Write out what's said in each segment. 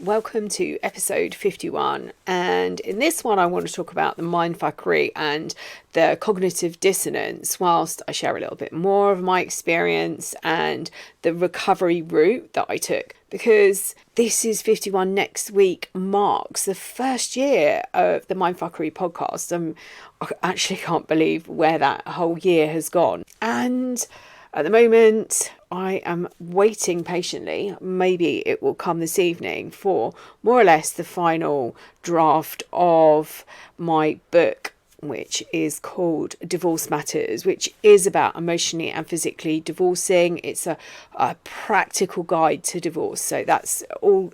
Welcome to episode 51, and in this one I want to talk about the mindfuckery and the cognitive dissonance, whilst I share a little bit more of my experience and the recovery route that I took, because this is 51. Next week marks the first year of the Mindfuckery podcast. I actually can't believe where that whole year has gone, and at the moment, I am waiting patiently, maybe it will come this evening, for more or less the final draft of my book, which is called Divorce Matters, which is about emotionally and physically divorcing. It's a practical guide to divorce. So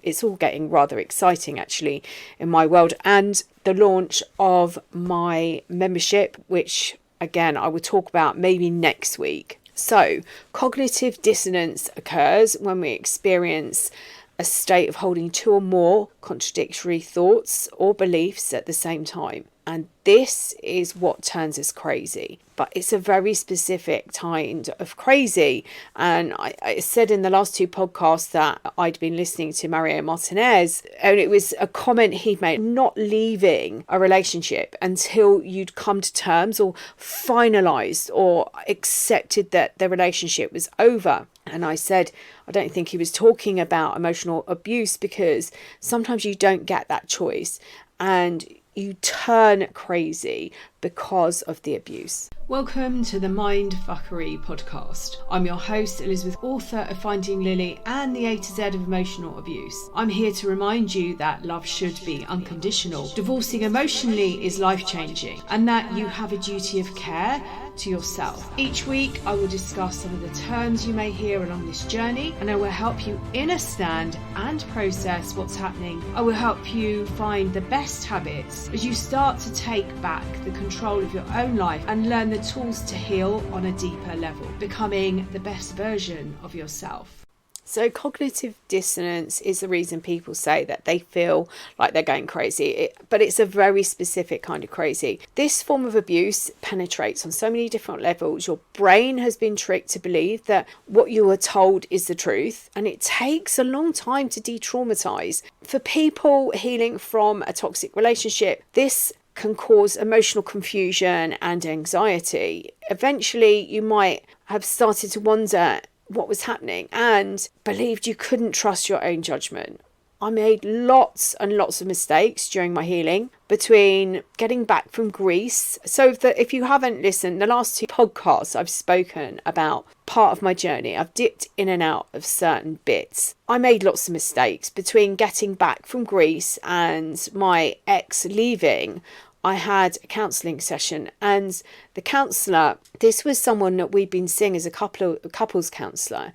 it's all getting rather exciting actually in my world. And the launch of my membership, which again I will talk about maybe next week. So, cognitive dissonance occurs when we experience a state of holding two or more contradictory thoughts or beliefs at the same time. And this is what turns us crazy. But it's a very specific kind of crazy. And I said in the last two podcasts that I'd been listening to Mario Martinez, and it was a comment he'd made, not leaving a relationship until you'd come to terms or finalised or accepted that the relationship was over. And I said, I don't think he was talking about emotional abuse, because sometimes you don't get that choice and you turn crazy because of the abuse. Welcome to the Mindfuckery podcast. I'm your host, Elizabeth, author of Finding Lily and the A to Z of emotional abuse. I'm here to remind you that love should be unconditional. Divorcing emotionally is life-changing, and that you have a duty of care to yourself. Each week I will discuss some of the terms you may hear along this journey, and I will help you understand and process what's happening. I will help you find the best habits as you start to take back the control of your own life and learn the tools to heal on a deeper level, becoming the best version of yourself. So cognitive dissonance is the reason people say that they feel like they're going crazy, but it's a very specific kind of crazy. This form of abuse penetrates on so many different levels. Your brain has been tricked to believe that what you were told is the truth, and it takes a long time to de-traumatize. For people healing from a toxic relationship, this can cause emotional confusion and anxiety. Eventually, you might have started to wonder what was happening and believed you couldn't trust your own judgment. I made lots and lots of mistakes during my healing, between getting back from Greece. So if you haven't listened, the last two podcasts I've spoken about part of my journey. I've dipped in and out of certain bits. I made lots of mistakes between getting back from Greece and my ex leaving. I had a counselling session, and the counsellor, this was someone that we'd been seeing as a couples counsellor,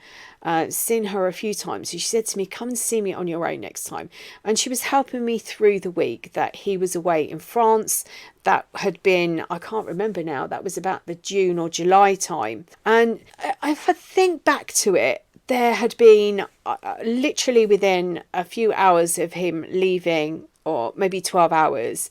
seen her a few times. She said to me, come and see me on your own next time. And she was helping me through the week that he was away in France. That had been, I can't remember now, that was about the June or July time. And if I think back to it, there had been literally within a few hours of him leaving, or maybe 12 hours,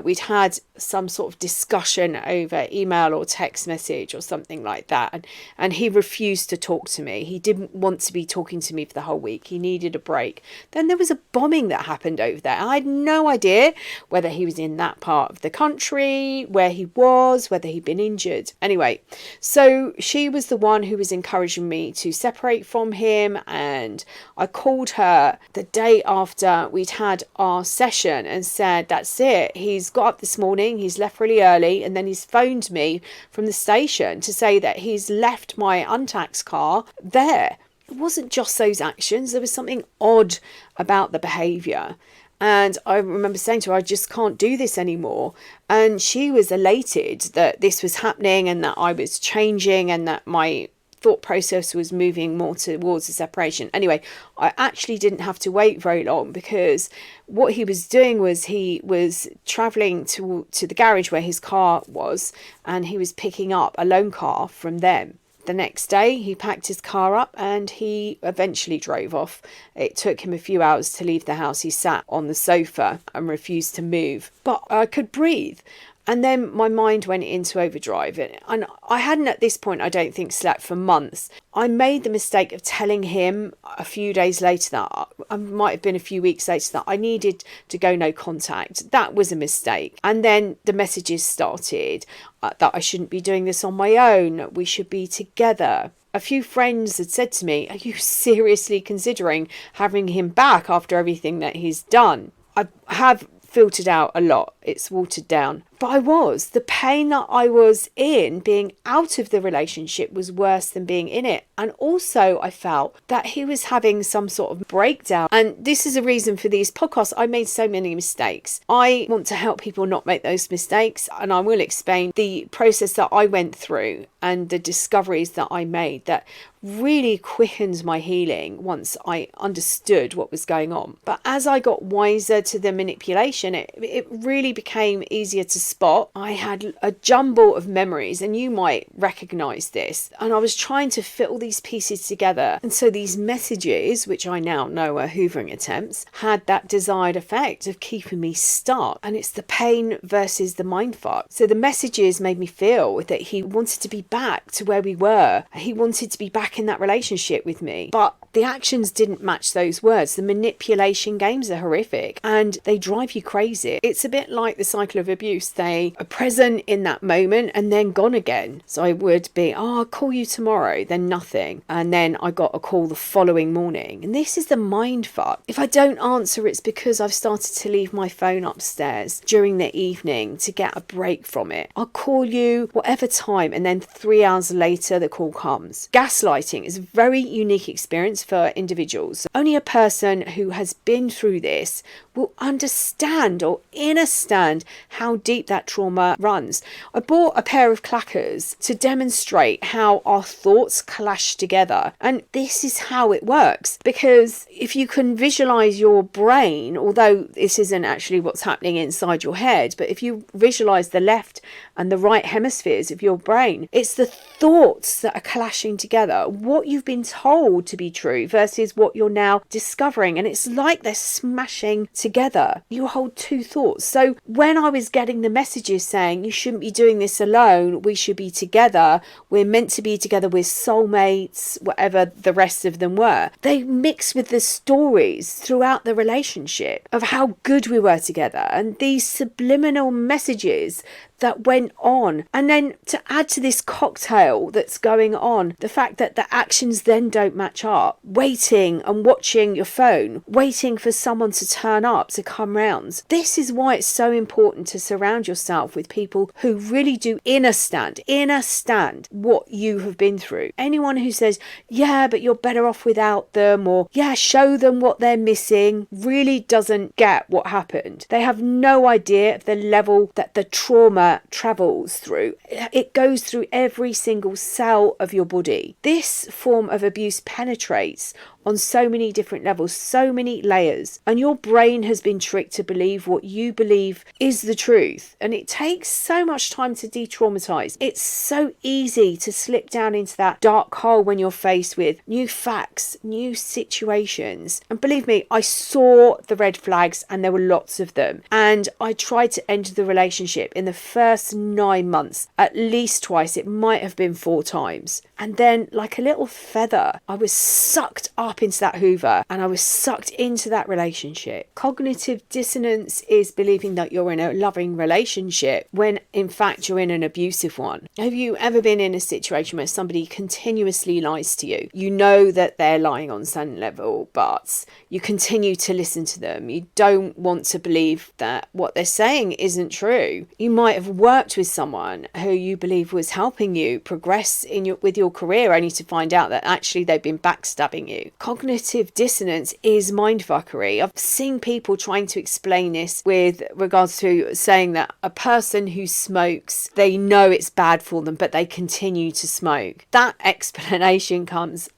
we'd had some sort of discussion over email or text message or something like that. And he refused to talk to me. He didn't want to be talking to me for the whole week. He needed a break. Then there was a bombing that happened over there. I had no idea whether he was in that part of the country, where he was, whether he'd been injured. Anyway, so she was the one who was encouraging me to separate from him. And I called her the day after we'd had our session and said, that's it. He's got up this morning, he's left really early, and then he's phoned me from the station to say that he's left my untaxed car there. It wasn't just those actions, there was something odd about the behaviour. And I remember saying to her, I just can't do this anymore. And she was elated that this was happening and that I was changing and that my thought process was moving more towards a separation. Anyway, I actually didn't have to wait very long, because what he was doing was he was travelling to the garage where his car was, and he was picking up a loan car from them. The next day, he packed his car up and he eventually drove off. It took him a few hours to leave the house. He sat on the sofa and refused to move. But I could breathe. And then my mind went into overdrive. And I hadn't at this point, I don't think, slept for months. I made the mistake of telling him a few days later that, I might have been a few weeks later, that I needed to go no contact. That was a mistake. And then the messages started that I shouldn't be doing this on my own. We should be together. A few friends had said to me, are you seriously considering having him back after everything that he's done? I have filtered out a lot. It's watered down. But the pain that I was in being out of the relationship was worse than being in it. And also I felt that he was having some sort of breakdown. And this is a reason for these podcasts. I made so many mistakes. I want to help people not make those mistakes. And I will explain the process that I went through and the discoveries that I made that really quickened my healing once I understood what was going on. But as I got wiser to the manipulation, it really became easier to spot. I had a jumble of memories, and you might recognize this, and I was trying to fit all these pieces together. And so these messages, which I now know are hoovering attempts, had that desired effect of keeping me stuck. And it's the pain versus the mindfuck. So the messages made me feel that he wanted to be back to where we were. He wanted to be back in that relationship with me, but the actions didn't match those words. The manipulation games are horrific and they drive you crazy. It's a bit like the cycle of abuse. They are present in that moment and then gone again. So I would be, I'll call you tomorrow, then nothing. And then I got a call the following morning. And this is the mind fuck. If I don't answer, it's because I've started to leave my phone upstairs during the evening to get a break from it. I'll call you whatever time, and then 3 hours later the call comes. Gaslighting is a very unique experience for individuals. Only a person who has been through this will understand or understand how deep that trauma runs. I bought a pair of clackers to demonstrate how our thoughts clash together. And this is how it works. Because if you can visualize your brain, although this isn't actually what's happening inside your head, but if you visualize the left and the right hemispheres of your brain, it's the thoughts that are clashing together. What you've been told to be true versus what you're now discovering. And it's like they're smashing together. You hold two thoughts. So when I was getting the messages saying you shouldn't be doing this alone, we should be together, we're meant to be together, we're soulmates, whatever the rest of them were, they mixed with the stories throughout the relationship of how good we were together and these subliminal messages that went on. And then to add to this cocktail that's going on, the fact that the actions then don't match up, waiting and watching your phone, waiting for someone to turn up, to come round. This is why it's so important to surround yourself with people who really do understand what you have been through. Anyone who says, yeah, but you're better off without them, or yeah, show them what they're missing, really doesn't get what happened. They have no idea of the level that the trauma travels through. It goes through every single cell of your body. This form of abuse penetrates on so many different levels, so many layers, and your brain has been tricked to believe what you believe is the truth. And it takes so much time to de-traumatize. It's so easy to slip down into that dark hole when you're faced with new facts, new situations. And believe me, I saw the red flags, and there were lots of them. And I tried to end the relationship in the first 9 months, at least twice. It might have been 4 times. And then, like a little feather, I was sucked up into that hoover and I was sucked into that relationship. Cognitive dissonance is believing that you're in a loving relationship when in fact you're in an abusive one. Have you ever been in a situation where somebody continuously lies to you? You know that they're lying on some level, but you continue to listen to them. You don't want to believe that what they're saying isn't true. You might have worked with someone who you believe was helping you progress with your career, only to find out that actually they've been backstabbing you. Cognitive dissonance is mindfuckery. I've seen people trying to explain this with regards to saying that a person who smokes, they know it's bad for them, but they continue to smoke. That explanation comes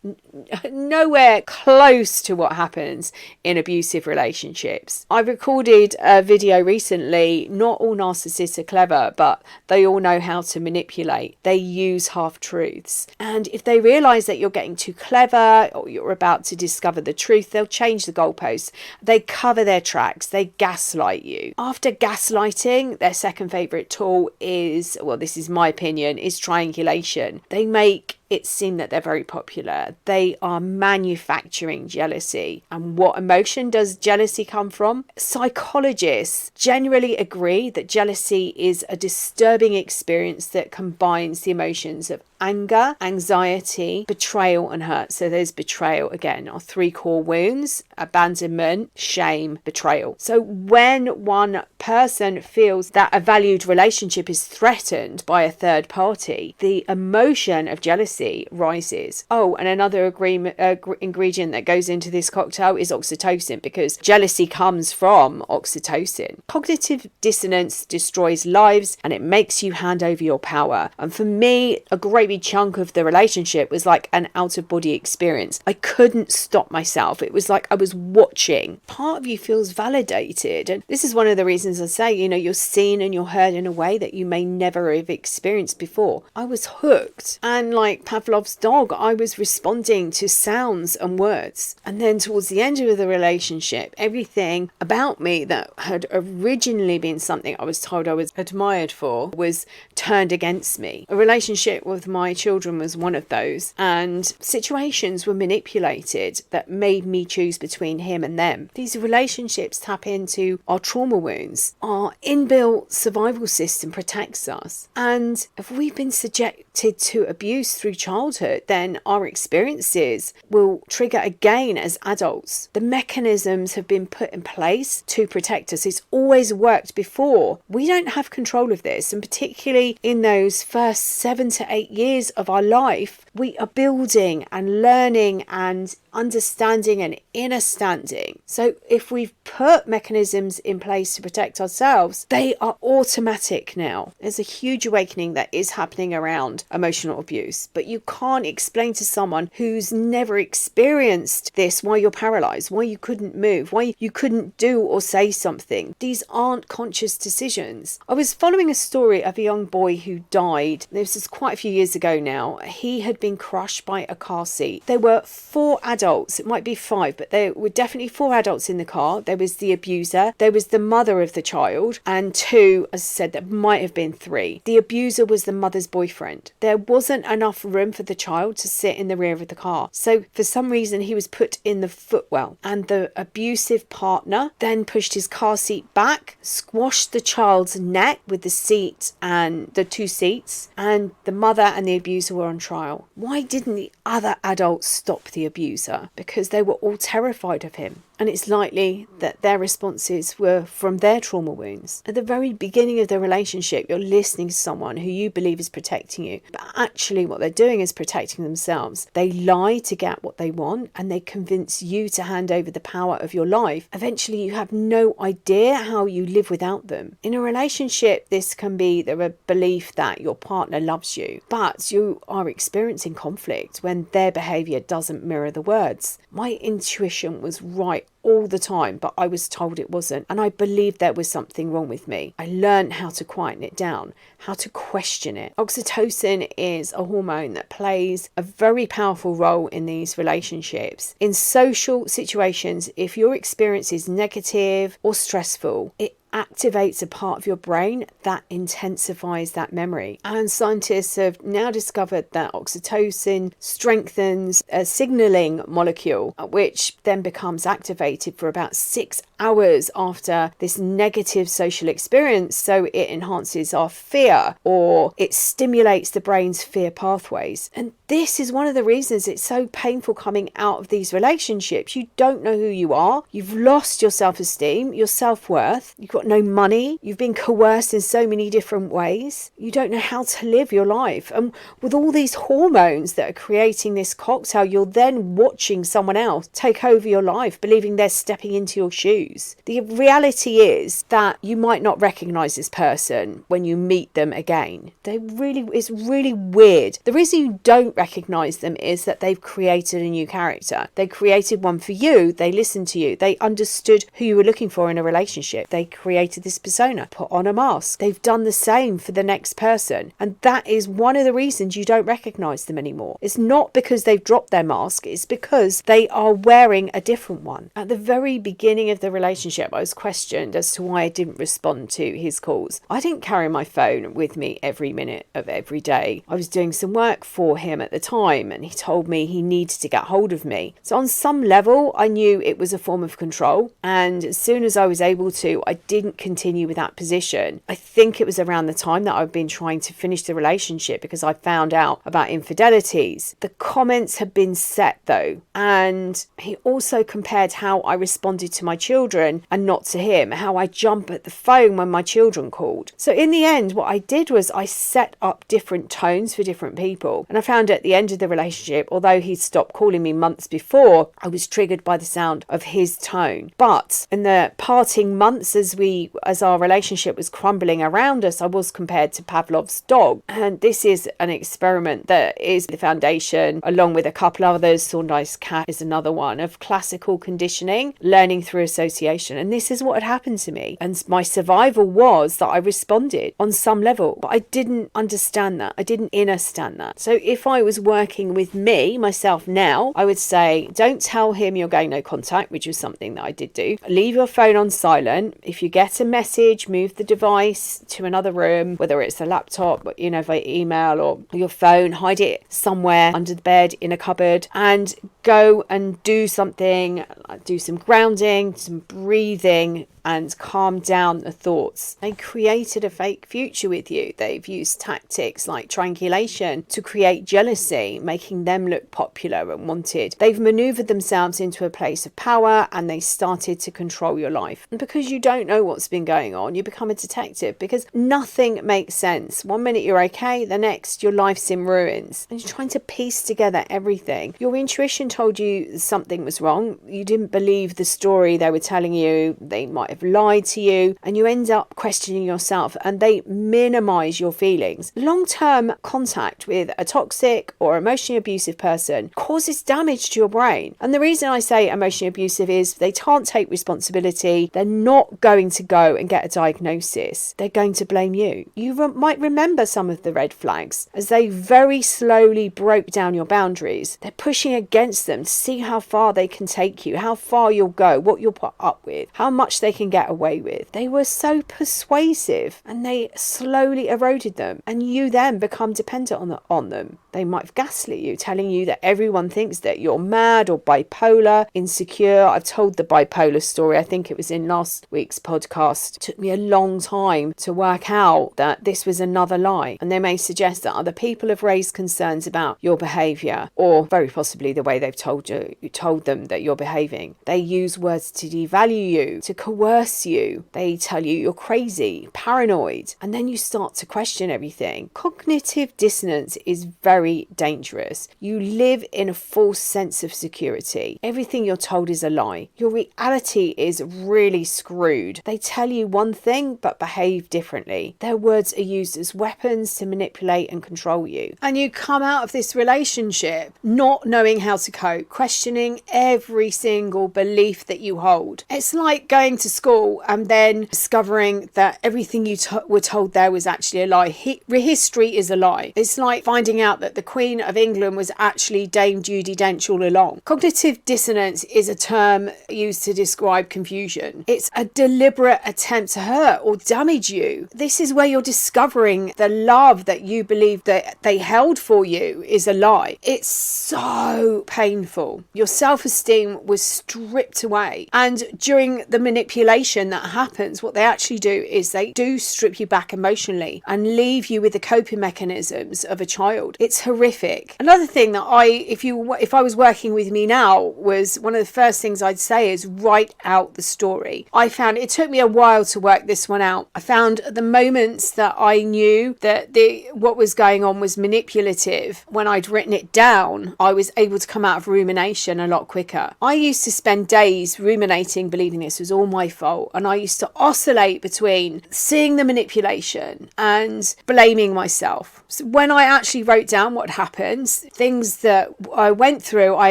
nowhere close to what happens in abusive relationships. I recorded a video recently. Not all narcissists are clever, but they all know how to manipulate. They use half-truths. And if they realize that you're getting too clever or you're about to discover the truth, they'll change the goalposts. They cover their tracks. They gaslight you. After gaslighting, their second favorite tool is, well, this is my opinion, is triangulation. They make it seem that they're very popular. They are manufacturing jealousy. And what emotion does jealousy come from? Psychologists generally agree that jealousy is a disturbing experience that combines the emotions of anger, anxiety, betrayal, and hurt. So there's betrayal again, our three core wounds: abandonment, shame, betrayal. So when one person feels that a valued relationship is threatened by a third party, the emotion of jealousy rises. Oh, and another ingredient that goes into this cocktail is oxytocin, because jealousy comes from oxytocin. Cognitive dissonance destroys lives and it makes you hand over your power. And for me, a great big chunk of the relationship was like an out-of-body experience. I couldn't stop myself. It was like I was watching. Part of you feels validated. And this is one of the reasons I say, you're seen and you're heard in a way that you may never have experienced before. I was hooked. And like Pavlov's dog, I was responding to sounds and words. And then towards the end of the relationship, everything about me that had originally been something I was told I was admired for was turned against me. A relationship with my children was one of those, and situations were manipulated that made me choose between him and them. These relationships tap into our trauma wounds. Our inbuilt survival system protects us, and if we've been subjected to abuse through childhood, then our experiences will trigger again as adults. The mechanisms have been put in place to protect us. It's always worked before. We don't have control of this, and particularly in those first 7 to 8 years of our life, we are building and learning and understanding and inner standing. So if we've put mechanisms in place to protect ourselves, they are automatic now. There's a huge awakening that is happening around emotional abuse, but you can't explain to someone who's never experienced this why you're paralyzed, why you couldn't move, why you couldn't do or say something. These aren't conscious decisions. I was following a story of a young boy who died. This is quite a few years ago now. He had been crushed by a car seat. There were 4 adults, it might be 5, but there were definitely 4 adults in the car. There was the abuser, there was the mother of the child, and 2, as I said, there might have been 3. The abuser was the mother's boyfriend. There wasn't enough room for the child to sit in the rear of the car. So for some reason, he was put in the footwell, and the abusive partner then pushed his car seat back, squashed the child's neck with the seat and the 2 seats, and the mother and the abuser were on trial. Why didn't the other adults stop the abuser? Because they were all terrified of him. And it's likely that their responses were from their trauma wounds. At the very beginning of the relationship, you're listening to someone who you believe is protecting you, but actually what they're doing is protecting themselves. They lie to get what they want, and they convince you to hand over the power of your life. Eventually, you have no idea how you live without them. In a relationship, this can be the belief that your partner loves you, but you are experiencing conflict when their behavior doesn't mirror the words. My intuition was right all the time, but I was told it wasn't, and I believed there was something wrong with me. I learned how to quieten it down, how to question it. Oxytocin is a hormone that plays a very powerful role in these relationships. In social situations, if your experience is negative or stressful, it activates a part of your brain that intensifies that memory. And scientists have now discovered that oxytocin strengthens a signaling molecule, which then becomes activated for about 6 hours after this negative social experience. So it enhances our fear, or it stimulates the brain's fear pathways. And this is one of the reasons it's so painful coming out of these relationships. You don't know who you are. You've lost your self-esteem, your self-worth. You've got no money. You've been coerced in so many different ways. You don't know how to live your life. And with all these hormones that are creating this cocktail, you're then watching someone else take over your life, believing they're stepping into your shoes. use. The reality is that you might not recognize this person when you meet them again. It's really weird. The reason you don't recognize them is that they've created a new character. They created one for you. They listened to you. They understood who you were looking for in a relationship. They created this persona, put on a mask. They've done the same for the next person. And that is one of the reasons you don't recognize them anymore. It's not because they've dropped their mask. It's because they are wearing a different one. At the very beginning of the relationship, I was questioned as to why I didn't respond to his calls. I didn't carry my phone with me every minute of every day. I was doing some work for him at the time, and he told me he needed to get hold of me. So on some level, I knew it was a form of control. And as soon as I was able to, I didn't continue with that position. I think it was around the time that I've been trying to finish the relationship because I found out about infidelities. The comments had been set though. And he also compared how I responded to my children and not to him, how I jump at the phone when my children called. So in the end, what I did was I set up different tones for different people. And I found at the end of the relationship, although he'd stopped calling me months before, I was triggered by the sound of his tone. But in the parting months, as our relationship was crumbling around us, I was compared to Pavlov's dog. And this is an experiment that is the foundation, along with a couple others. Thorndike's cat is another one, of classical conditioning, learning through association. And this is what had happened to me. And my survival was that I responded on some level, but I didn't understand that. I didn't understand that. So if I was working with myself now, I would say, don't tell him you're going no contact, which was something that I did do. Leave your phone on silent. If you get a message, move the device to another room, whether it's a laptop, via email or your phone, hide it somewhere under the bed, in a cupboard, and go and do something, do some grounding, some breathing, and calm down the thoughts. They created a fake future with you. They've used tactics like triangulation to create jealousy, making them look popular and wanted. They've maneuvered themselves into a place of power, and they started to control your life. And because you don't know what's been going on, you become a detective, because nothing makes sense. One minute you're okay, the next your life's in ruins. And you're trying to piece together everything. Your intuition told you something was wrong. You didn't believe the story they were telling you. They might have lied to you, and you end up questioning yourself, and they minimize your feelings. Long-term contact with a toxic or emotionally abusive person causes damage to your brain. And the reason I say emotionally abusive is they can't take responsibility. They're not going to go and get a diagnosis. They're going to blame you. You might remember some of the red flags as they very slowly broke down your boundaries. They're pushing against them to see how far they can take you, how far you'll go, what you'll put up with, how much they can get away with. They were so persuasive, and they slowly eroded them, and you then become dependent on them. They might have gaslit you, telling you that everyone thinks that you're mad or bipolar, insecure. I've told the bipolar story. I think it was in last week's podcast. It took me a long time to work out that this was another lie. And they may suggest that other people have raised concerns about your behaviour, or very possibly the way they've told them that you're behaving. They use words to devalue you, to coerce you. They tell you you're crazy, paranoid, and then you start to question everything. Cognitive dissonance is very dangerous. You live in a false sense of security. Everything you're told is a lie. Your reality is really screwed. They tell you one thing but behave differently. Their words are used as weapons to manipulate and control you. And you come out of this relationship not knowing how to cope, questioning every single belief that you hold. It's like going to school and then discovering that everything you were told there was actually a lie. History is a lie. It's like finding out that the Queen of England was actually Dame Judi Dench all along. Cognitive dissonance is a term used to describe confusion. It's a deliberate attempt to hurt or damage you. This is where you're discovering the love that you believe that they held for you is a lie. It's so painful. Your self-esteem was stripped away, and during the manipulation manipulation that happens, what they actually do is they do strip you back emotionally and leave you with the coping mechanisms of a child. It's horrific. Another thing that if I was working with me now, was one of the first things I'd say is write out the story. I found it took me a while to work this one out. I found the moments that I knew that what was going on was manipulative. When I'd written it down, I was able to come out of rumination a lot quicker. I used to spend days ruminating, believing this was all my fault, and I used to oscillate between seeing the manipulation and blaming myself. So when I actually wrote down what happened, things that I went through, I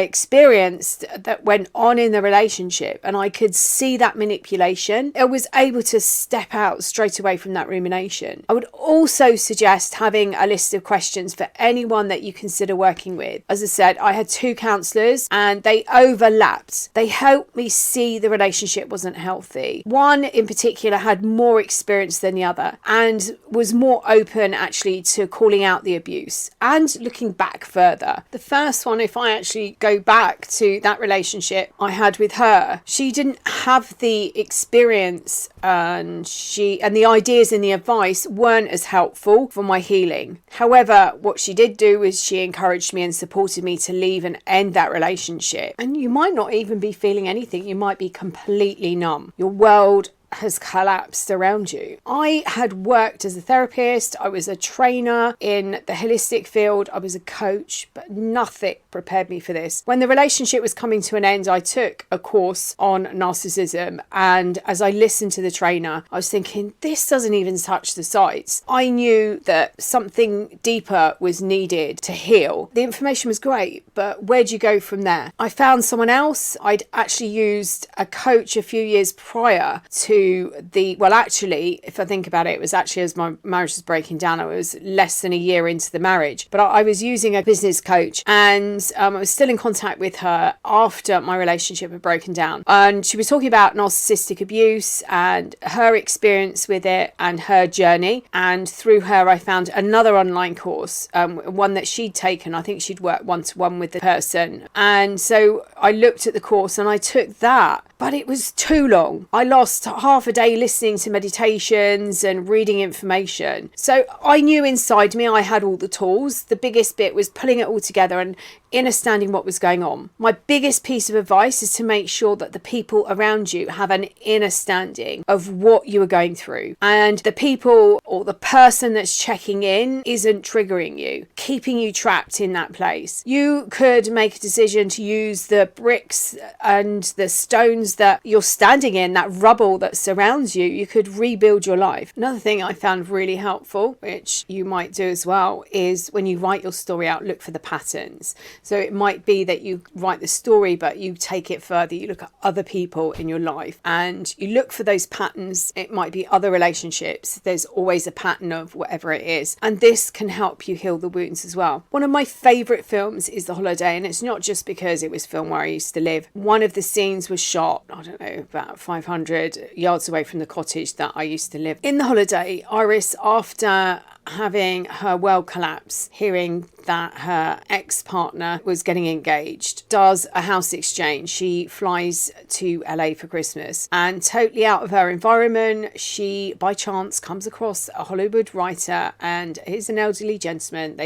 experienced that went on in the relationship, and I could see that manipulation, I was able to step out straight away from that rumination. I would also suggest having a list of questions for anyone that you consider working with. As I said, I had 2 counsellors and they overlapped. They helped me see the relationship wasn't healthy. One in particular had more experience than the other and was more open actually to calling out the abuse and looking back further. The first one, if I actually go back to that relationship I had with her, she didn't have the experience, and the ideas and the advice weren't as helpful for my healing. However, what she did do was she encouraged me and supported me to leave and end that relationship. And you might not even be feeling anything. You might be completely numb. Your world has collapsed around you. I had worked as a therapist, I was a trainer in the holistic field, I was a coach, but nothing prepared me for this. When the relationship was coming to an end, I took a course on narcissism, and as I listened to the trainer, I was thinking, this doesn't even touch the sides. I knew that something deeper was needed to heal. The information was great, but where do you go from there? I found someone else. I'd actually used a coach a few years prior to actually, if I think about it, it was actually as my marriage was breaking down. I was less than a year into the marriage, but I was using a business coach, and I was still in contact with her after my relationship had broken down. And she was talking about narcissistic abuse and her experience with it and her journey. And through her, I found another online course, one that she'd taken. I think she'd worked one-to-one with the person. And so I looked at the course and I took that, but it was too long. I lost half a day listening to meditations and reading information. So I knew inside me I had all the tools. The biggest bit was pulling it all together and understanding what was going on. My biggest piece of advice is to make sure that the people around you have an understanding of what you are going through, and the people or the person that's checking in isn't triggering you, keeping you trapped in that place. You could make a decision to use the bricks and the stones that you're standing in, that rubble that surrounds you. You could rebuild your life. Another thing I found really helpful, which you might do as well, is when you write your story out, look for the patterns. So it might be that you write the story, but you take it further. You look at other people in your life and you look for those patterns. It might be other relationships. There's always a pattern of whatever it is. And this can help you heal the wounds as well. One of my favourite films is The Holiday, and it's not just because it was filmed where I used to live. One of the scenes was shot, I don't know, about 500 yards away from the cottage that I used to live. In The Holiday, Iris, after having her world collapse, hearing that her ex-partner was getting engaged, does a house exchange. She flies to LA for Christmas, and totally out of her environment, she by chance comes across a Hollywood writer, and he's an elderly gentleman.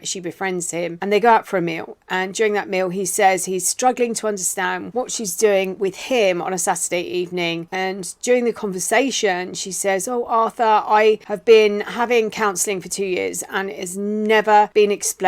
She befriends him and they go out for a meal, and during that meal he says he's struggling to understand what she's doing with him on a Saturday evening. And during the conversation she says, "Oh, Arthur, I have been having counselling for 2 years and it has never been explained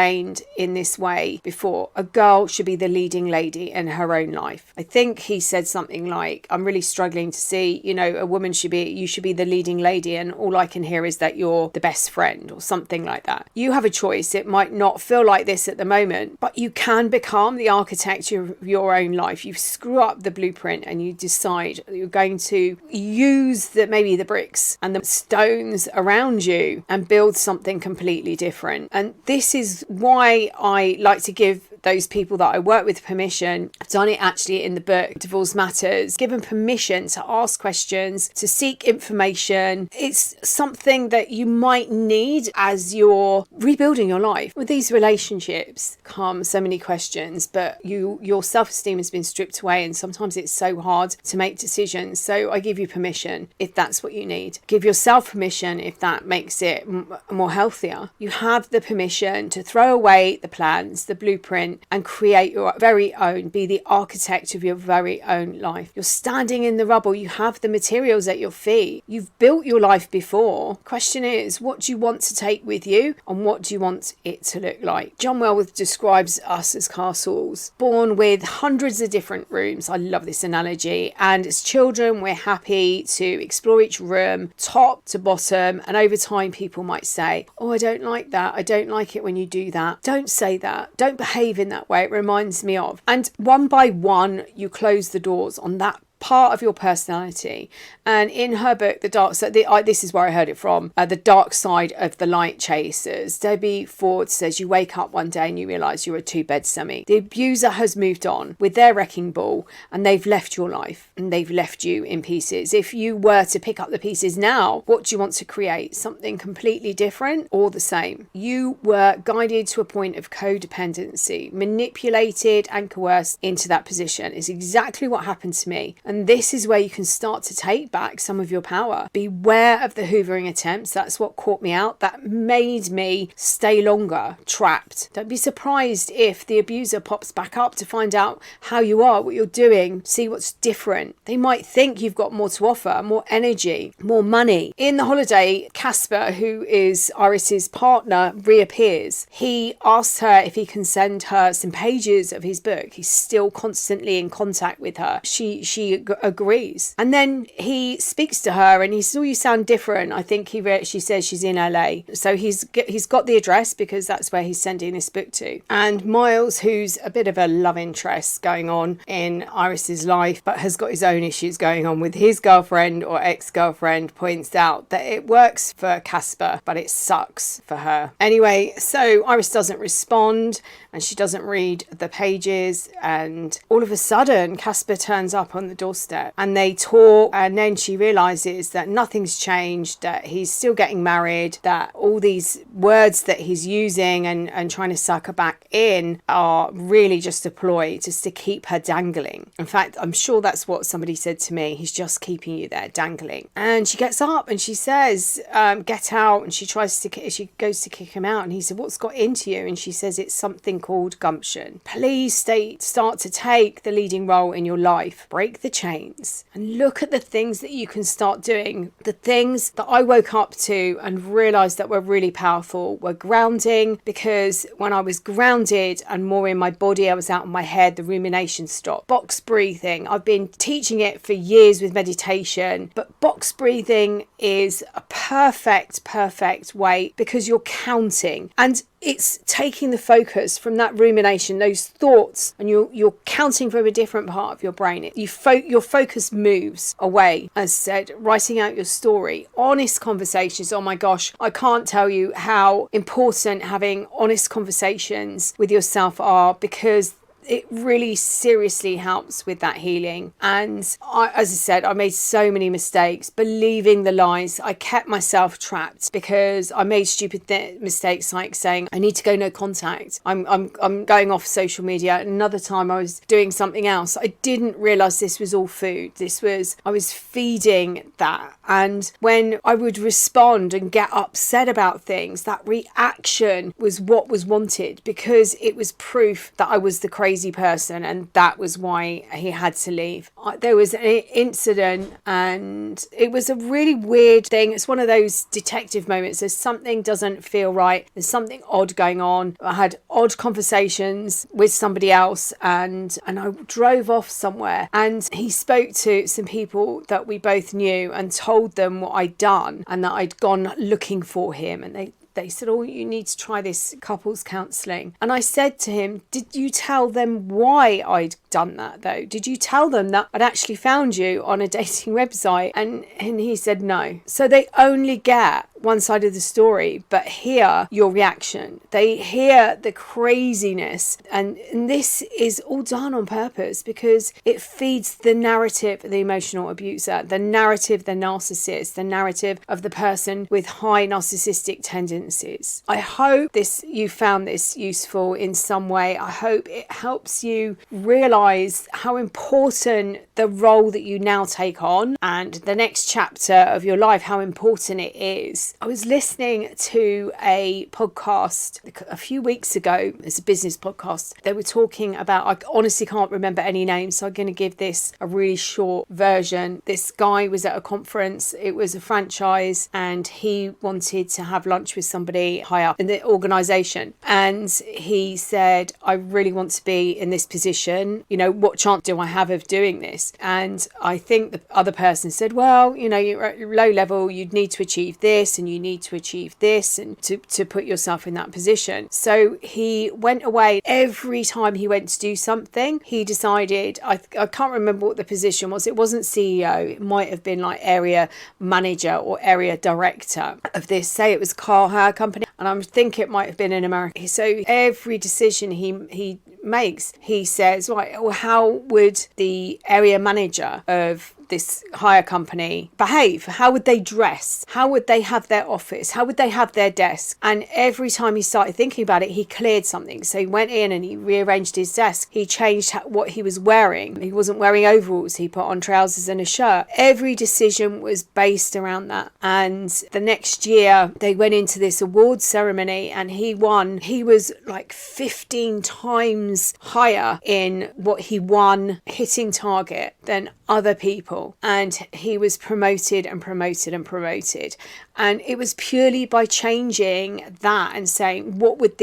in this way before. A girl should be the leading lady in her own life." I think he said something like, "I'm really struggling to see, a woman you should be the leading lady, and all I can hear is that you're the best friend," or something like that. You have a choice. It might not feel like this at the moment, but you can become the architect of your own life. You screw up the blueprint and you decide that you're going to use maybe the bricks and the stones around you and build something completely different. And this is why I like to give those people that I work with permission. I've done it actually in the book Divorce Matters, given permission to ask questions, to seek information. It's something that you might need as you're rebuilding your life. With these relationships come so many questions, but your self-esteem has been stripped away, and sometimes it's so hard to make decisions. So I give you permission if that's what you need. Give yourself permission if that makes it more healthier. You have the permission to throw away the plans, the blueprint, and create your very own. Be the architect of your very own life. You're standing in the rubble. You have the materials at your feet. You've built your life before. Question is, what do you want to take with you, and what do you want it to look like? John Welwood describes us as castles, born with hundreds of different rooms. I love this analogy. And as children, we're happy to explore each room, top to bottom. And over time, people might say, oh, I don't like that. I don't like it when you do that. Don't say that. Don't behave in that way. It reminds me of. And one by one, you close the doors on that part of your personality. And in her book, this is where I heard it from, The Dark Side of the Light Chasers, Debbie Ford says you wake up one day and you realise you're a two-bed semi. The abuser has moved on with their wrecking ball, and they've left your life, and they've left you in pieces. If you were to pick up the pieces now, what do you want to create? Something completely different or the same? You were guided to a point of codependency, manipulated and coerced into that position. It's exactly what happened to me. And this is where you can start to take back some of your power. Beware of the hoovering attempts. That's what caught me out. That made me stay longer trapped. Don't be surprised if the abuser pops back up to find out how you are, what you're doing, see what's different. They might think you've got more to offer, more energy, more money. In The Holiday, Casper, who is Iris's partner, reappears. He asks her if he can send her some pages of his book. He's still constantly in contact with her. She agrees, and then he speaks to her and he says, oh, you sound different. I think she says she's in LA, so he's got the address because that's where he's sending this book to. And Miles, who's a bit of a love interest going on in Iris's life but has got his own issues going on with his girlfriend or ex-girlfriend, points out that it works for Casper but it sucks for her. Anyway, so Iris doesn't respond and she doesn't read the pages, and all of a sudden Casper turns up on the doorstep and they talk, and then she realizes that nothing's changed, that he's still getting married, that all these words that he's using and trying to suck her back in are really just a ploy just to keep her dangling. In fact, I'm sure that's what somebody said to me. He's just keeping you there dangling. And she gets up and she says, get out, and she goes to kick him out, and he said, what's got into you? And she says, it's something called gumption. Please start to take the leading role in your life. Break the chains and look at the things that you can start doing. The things that I woke up to and realized that were really powerful were grounding, because when I was grounded and more in my body, I was out of my head, the rumination stopped. Box breathing, I've been teaching it for years with meditation, but box breathing is a perfect way because you're counting, and it's taking the focus from that rumination, those thoughts, and you're counting from a different part of your brain. Your focus moves away. As said, writing out your story, honest conversations. Oh my gosh, I can't tell you how important having honest conversations with yourself are, because it really seriously helps with that healing. And as I said, I made so many mistakes, believing the lies. I kept myself trapped because I made stupid mistakes like saying, I need to go no contact. I'm going off social media. Another time I was doing something else. I didn't realize this was all food. I was feeding that. And when I would respond and get upset about things, that reaction was what was wanted, because it was proof that I was the crazy person, and that was why he had to leave. There was an incident and it was a really weird thing. It's one of those detective moments. There's something doesn't feel right. There's something odd going on. I had odd conversations with somebody else, and I drove off somewhere, and he spoke to some people that we both knew and told them what I'd done and that I'd gone looking for him, and they said, oh, you need to try this couples counselling. And I said to him, did you tell them why I'd done that though? Did you tell them that I'd actually found you on a dating website? And he said no. So they only get one side of the story, but hear your reaction. They hear the craziness. And this is all done on purpose because it feeds the narrative of the emotional abuser, the narrative, the narcissist, the narrative of the person with high narcissistic tendencies. I hope you found this useful in some way. I hope it helps you realize how important the role that you now take on and the next chapter of your life, how important it is. I was listening to a podcast a few weeks ago. It's a business podcast. They were talking about, I honestly can't remember any names, so I'm going to give this a really short version. This guy was at a conference. It was a franchise and he wanted to have lunch with somebody high up in the organization. And he said, I really want to be in this position. You know, what chance do I have of doing this? And I think the other person said, well, you know, you're at low level, you'd need to achieve this and you need to achieve this and to put yourself in that position. So he went away. Every time he went to do something, he decided, I can't remember what the position was. It wasn't CEO. It might have been like area manager or area director of this. Say it was a car hire company. And I think it might have been in America. So every decision he makes, he says, right, well, how would the area manager of this hire company behave? How would they dress? How would they have their office? How would they have their desk? And every time he started thinking about it, he cleared something. So he went in and he rearranged his desk. He changed what he was wearing. He wasn't wearing overalls. He put on trousers and a shirt. Every decision was based around that. And the next year they went into this awards ceremony and he won. He was like 15 times higher in what he won hitting target than other people. And he was promoted and promoted and promoted. And it was purely by changing that and saying, what would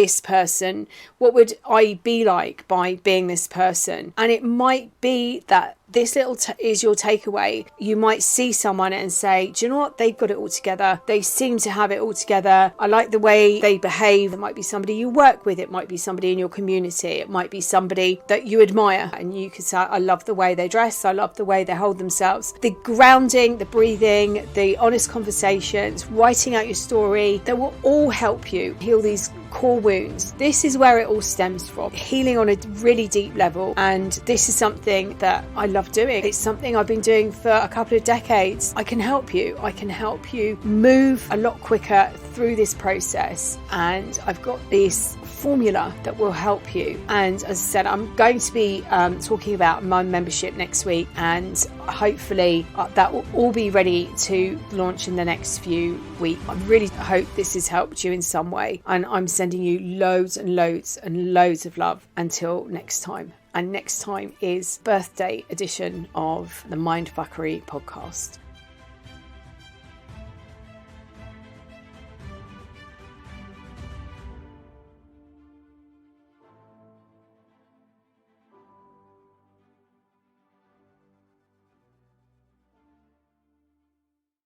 I be like by being this person? And it might be that this little is your takeaway. You might see someone and say, do you know what? They've got it all together. They seem to have it all together. I like the way they behave. It might be somebody you work with. It might be somebody in your community. It might be somebody that you admire. And you could say, I love the way they dress. I love the way they hold themselves. The grounding, the breathing, the honest conversations, writing out your story, that will all help you heal these core wounds. This is where it all stems from, healing on a really deep level. And this is something that I love doing. It's something I've been doing for a couple of decades. I can help you. I can help you move a lot quicker through this process. And I've got this formula that will help you. And as I said, I'm going to be talking about my membership next week, and hopefully that will all be ready to launch in the next few weeks. I really hope this has helped you in some way, and I'm sending you loads and loads and loads of love until next time. And next time is birthday edition of the Mindfuckery podcast.